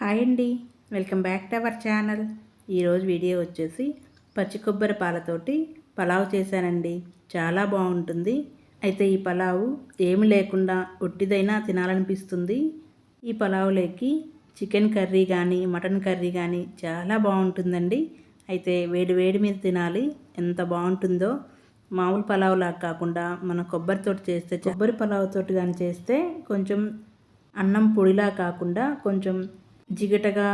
Hi అండి, welcome back to our channel. ఈరోజు video వచ్చేసి పచ్చి కొబ్బరి పాలతోటి పలావ్ చేశానండి. చాలా బాగుంటుంది. అయితే ఈ పలావు ఏమి లేకుండా ఒట్టిదైనా తినాలనిపిస్తుంది. ఈ పలావులోకి చికెన్ కర్రీ కానీ మటన్ కర్రీ కానీ చాలా బాగుంటుందండి. అయితే వేడి వేడి మీద తినాలి, ఎంత బాగుంటుందో. మామూలు పలావులా కాకుండా మన కొబ్బరితోటి చేస్తే, కొబ్బరి పలావ్ తోటి కానీ చేస్తే కొంచెం అన్నం పొడిలా కాకుండా కొంచెం జిగటగా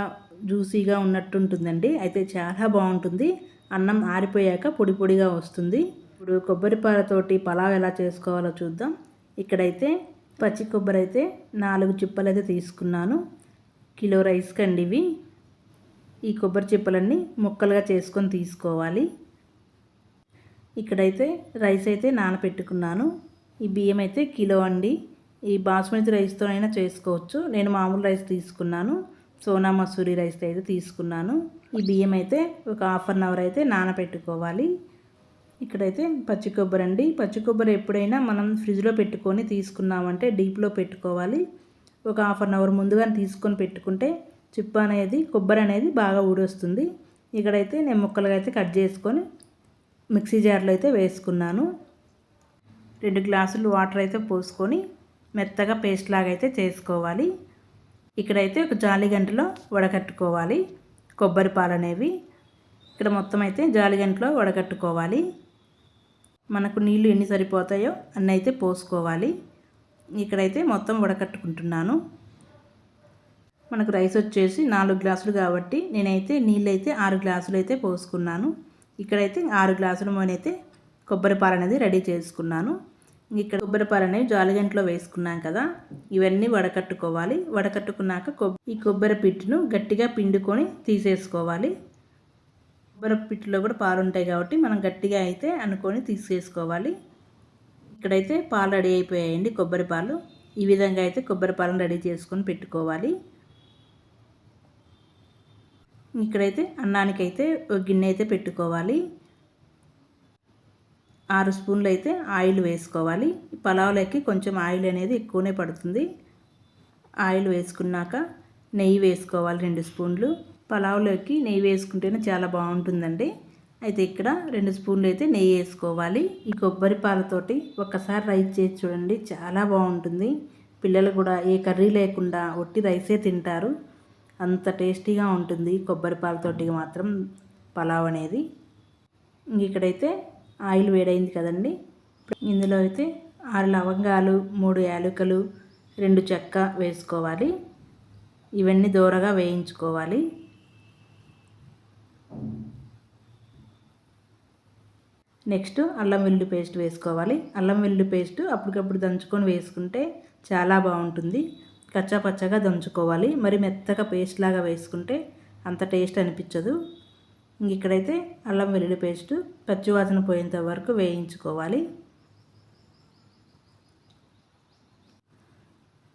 జ్యూసీగా ఉన్నట్టు ఉంటుందండి. అయితే చాలా బాగుంటుంది. అన్నం ఆరిపోయాక పొడి పొడిగా వస్తుంది. ఇప్పుడు కొబ్బరి పాలతోటి పలావ్ ఎలా చేసుకోవాలో చూద్దాం. ఇక్కడైతే పచ్చి కొబ్బరి అయితే 4 చిప్పలు అయితే తీసుకున్నాను. కిలో రైస్ కండి ఇవి. ఈ కొబ్బరి చిప్పలన్నీ ముక్కలుగా చేసుకొని తీసుకోవాలి. ఇక్కడైతే రైస్ అయితే నానపెట్టుకున్నాను. ఈ బియ్యం అయితే కిలో అండి. ఈ బాస్మతి రైస్తో అయినా చేసుకోవచ్చు. నేను మామూలు రైస్ తీసుకున్నాను. సోనా మసూరి రైస్ అయితే తీసుకున్నాను. ఈ బియ్యం అయితే ఒక హాఫ్ అన్ అవర్ అయితే నానబెట్టుకోవాలి. ఇక్కడైతే పచ్చి కొబ్బరి అండి. పచ్చి కొబ్బరి ఎప్పుడైనా మనం ఫ్రిడ్జ్లో పెట్టుకొని తీసుకున్నామంటే డీప్లో పెట్టుకోవాలి. ఒక హాఫ్ అన్ అవర్ ముందుగా తీసుకొని పెట్టుకుంటే చిప్ప అనేది కొబ్బరి అనేది బాగా ఊడొస్తుంది. ఇక్కడైతే నేను ముక్కలుగా అయితే కట్ చేసుకొని మిక్సీ జార్లో అయితే వేసుకున్నాను. 2 గ్లాసులు వాటర్ అయితే పోసుకొని మెత్తగా పేస్ట్ లాగా అయితే చేసుకోవాలి. ఇక్కడైతే ఒక జాలి గంటలో వడకట్టుకోవాలి కొబ్బరి పాలు అనేవి. ఇక్కడ మొత్తం అయితే జాలి గంటలో వడకట్టుకోవాలి. మనకు నీళ్ళు ఎన్ని సరిపోతాయో అన్నీ అయితే పోసుకోవాలి. ఇక్కడైతే మొత్తం వడకట్టుకుంటున్నాను. మనకు రైస్ వచ్చేసి 4 గ్లాసులు కాబట్టి నేనైతే నీళ్ళు అయితే 6 గ్లాసులు అయితే పోసుకున్నాను. ఇక్కడైతే 6 గ్లాసుల మోనైతే కొబ్బరి పాలు అనేది రెడీ చేసుకున్నాను. ఇక్కడ కొబ్బరి పాలు అనేవి జాలిగంటలో వేసుకున్నాం కదా, ఇవన్నీ వడకట్టుకోవాలి. వడకట్టుకున్నాక ఈ కొబ్బరి పిట్టును గట్టిగా పిండుకొని తీసేసుకోవాలి. కొబ్బరి పిట్టులో కూడా పాలు ఉంటాయి కాబట్టి మనం గట్టిగా అయితే అనుకొని తీసేసుకోవాలి. ఇక్కడైతే పాలు రెడీ అయిపోయాయండి, కొబ్బరి పాలు. ఈ విధంగా అయితే కొబ్బరి పాలను రెడీ చేసుకొని పెట్టుకోవాలి. ఇక్కడైతే అన్నానికైతే ఒక గిన్నె అయితే పెట్టుకోవాలి. 6 స్పూన్లు అయితే ఆయిల్ వేసుకోవాలి. పలావులోకి కొంచెం ఆయిల్ అనేది ఎక్కువనే పడుతుంది. ఆయిల్ వేసుకున్నాక నెయ్యి వేసుకోవాలి 2 స్పూన్లు. పలావులోకి నెయ్యి వేసుకుంటేనే చాలా బాగుంటుందండి. అయితే ఇక్కడ 2 స్పూన్లు అయితే నెయ్యి వేసుకోవాలి. ఈ కొబ్బరి పాలతోటి ఒక్కసారి రైస్ చేసి చూడండి, చాలా బాగుంటుంది. పిల్లలు కూడా ఏ కర్రీ లేకుండా ఒట్టి రైసే తింటారు. అంత టేస్టీగా ఉంటుంది కొబ్బరి పాలతోటి మాత్రం పలావ్ అనేది. ఇక్కడైతే ఆయిల్ వేడైంది కదండి. ఇందులో అయితే 6 లవంగాలు, 3 యాలకులు, 2 చెక్క వేసుకోవాలి. ఇవన్నీ దోరగా వేయించుకోవాలి. నెక్స్ట్ అల్లం వెల్లుల్లి పేస్ట్ వేసుకోవాలి. అల్లం వెల్లుల్లి పేస్ట్ అప్పటికప్పుడు దంచుకొని వేసుకుంటే చాలా బాగుంటుంది. కచ్చా పచ్చగా దంచుకోవాలి. మరి మెత్తగా పేస్ట్ లాగా వేసుకుంటే అంత టేస్ట్ అనిపించదు. ఇక్కడైతే అల్లం వెల్లుల్లి పేస్ట్ పచ్చివాసన పోయేంత వరకు వేయించుకోవాలి.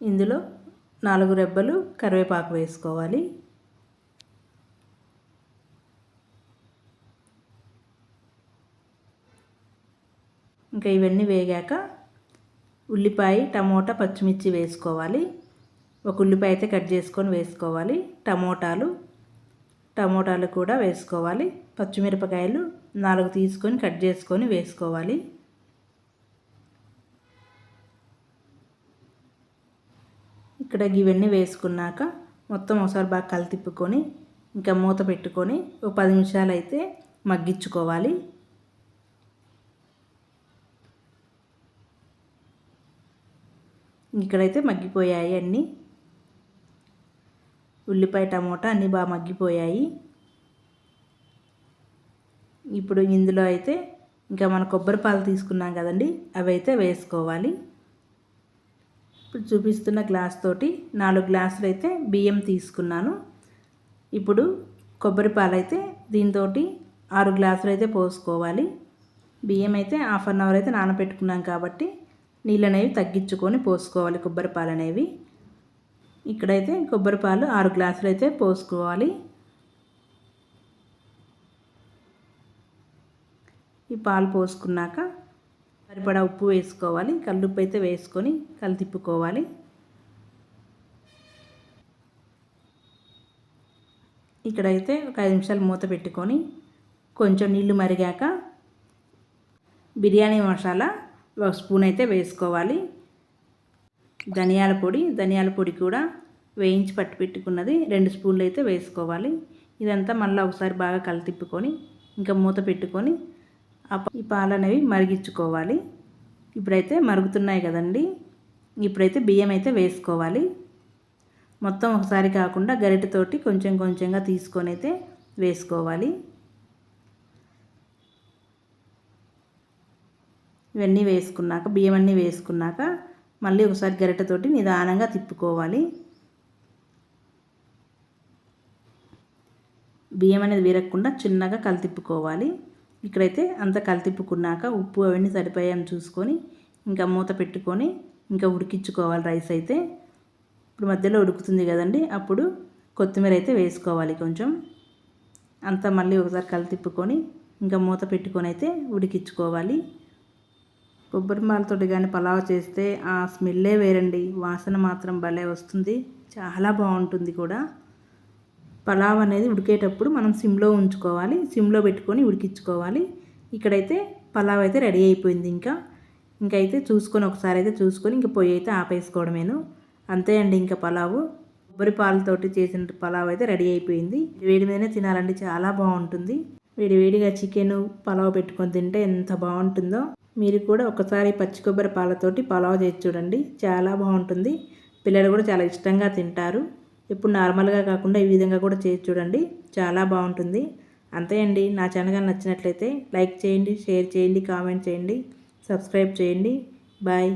ఇందులో 4 రెబ్బలు కరివేపాకు వేసుకోవాలి. ఇంకా ఇవన్నీ వేగాక ఉల్లిపాయ, టమోటా, పచ్చిమిర్చి వేసుకోవాలి. ఒక ఉల్లిపాయ అయితే కట్ చేసుకొని వేసుకోవాలి. టమోటాలు కూడా వేసుకోవాలి. పచ్చిమిరపకాయలు 4 తీసుకొని కట్ చేసుకొని వేసుకోవాలి. ఇక్కడ ఇవన్నీ వేసుకున్నాక మొత్తం ఒకసారి బాగా కలితిప్పుకొని ఇంకా మూత పెట్టుకొని ఒక 10 నిమిషాలు అయితే మగ్గించుకోవాలి. ఇక్కడైతే మగ్గిపోయాయి అన్నీ. ఉల్లిపాయ, టమోటా అన్నీ బాగా మగ్గిపోయాయి. ఇప్పుడు ఇందులో అయితే ఇంకా మన కొబ్బరి పాలు తీసుకున్నాం కదండి, అవి అయితే వేసుకోవాలి. ఇప్పుడు చూపిస్తున్న గ్లాస్ తోటి 4 గ్లాసులు అయితే బియ్యం తీసుకున్నాను. ఇప్పుడు కొబ్బరి పాలు అయితే దీంతో 6 గ్లాసులు అయితే పోసుకోవాలి. బియ్యం అయితే హాఫ్ అన్ అవర్ అయితే నానబెట్టుకున్నాం కాబట్టి నీళ్ళు అనేవి తగ్గించుకొని పోసుకోవాలి కొబ్బరి పాలు అనేవి. ఇక్కడైతే కొబ్బరి పాలు 6 గ్లాసులు అయితే పోసుకోవాలి. ఈ పాలు పోసుకున్నాక సరిపడా ఉప్పు వేసుకోవాలి. కల్లుప్పు అయితే వేసుకొని కలితిప్పుకోవాలి. ఇక్కడైతే ఒక 5 నిమిషాలు మూత పెట్టుకొని కొంచెం నీళ్లు మరిగాక బిర్యానీ మసాలా 1 స్పూన్ అయితే వేసుకోవాలి. ధనియాల పొడి కూడా వేయించి పట్టి పెట్టుకున్నది 2 స్పూన్లు అయితే వేసుకోవాలి. ఇదంతా మళ్ళీ ఒకసారి బాగా కలితిప్పుకొని ఇంకా మూత పెట్టుకొని ఈ పాలు అనేవి మరిగించుకోవాలి. ఇప్పుడైతే మరుగుతున్నాయి కదండి, ఇప్పుడైతే బియ్యం అయితే వేసుకోవాలి. మొత్తం ఒకసారి కాకుండా గరిటెతోటి కొంచెం కొంచెంగా తీసుకొని అయితే వేసుకోవాలి. ఇవన్నీ వేసుకున్నాక బియ్యం అన్నీ వేసుకున్నాక మళ్ళీ ఒకసారి గరిటెతోటి నిదానంగా తిప్పుకోవాలి. బియ్యం అనేది విరగకుండా చిన్నగా కలితిప్పుకోవాలి. ఇక్కడైతే అంతా కలితిప్పుకున్నాక ఉప్పు అవన్నీ సరిపోయాయని చూసుకొని ఇంకా మూత పెట్టుకొని ఇంకా ఉడికించుకోవాలి. రైస్ అయితే ఇప్పుడు మధ్యలో ఉడుకుతుంది కదండి, అప్పుడు కొత్తిమీర అయితే వేసుకోవాలి కొంచెం. అంతా మళ్ళీ ఒకసారి కలితిప్పుకొని ఇంకా మూత పెట్టుకొని అయితే ఉడికించుకోవాలి. కొబ్బరి పాలతోటి కానీ పలావ్ చేస్తే ఆ స్మెల్లే వేరండి, వాసన మాత్రం భలే వస్తుంది, చాలా బాగుంటుంది కూడా. పలావ్ అనేది ఉడికేటప్పుడు మనం సిమ్లో ఉంచుకోవాలి, సిమ్లో పెట్టుకొని ఉడికించుకోవాలి. ఇక్కడైతే పలావ్ అయితే రెడీ అయిపోయింది. ఇంకైతే చూసుకొని ఒకసారి అయితే చూసుకొని ఇంకా పొయ్యి అయితే ఆపేసుకోవడమేను, అంతే అండి. ఇంకా పలావు కొబ్బరి పాలతోటి చేసిన పలావ్ అయితే రెడీ అయిపోయింది. వేడి మీదనే తినాలండి, చాలా బాగుంటుంది. వేడివేడిగా చికెన్ పలావ్ పెట్టుకొని తింటే ఎంత బాగుంటుందో. మీరు కూడా ఒకసారి పచ్చి కొబ్బరి పాలతోటి పలావ్ చేసి చూడండి, చాలా బాగుంటుంది. పిల్లలు కూడా చాలా ఇష్టంగా తింటారు. ఇప్పుడు నార్మల్గా కాకుండా ఈ విధంగా కూడా చేసి చూడండి, చాలా బాగుంటుంది. అంతే అండి. నా ఛానల్ నచ్చినట్లయితే లైక్ చేయండి, షేర్ చేయండి, కామెంట్ చేయండి, సబ్స్క్రైబ్ చేయండి. బాయ్.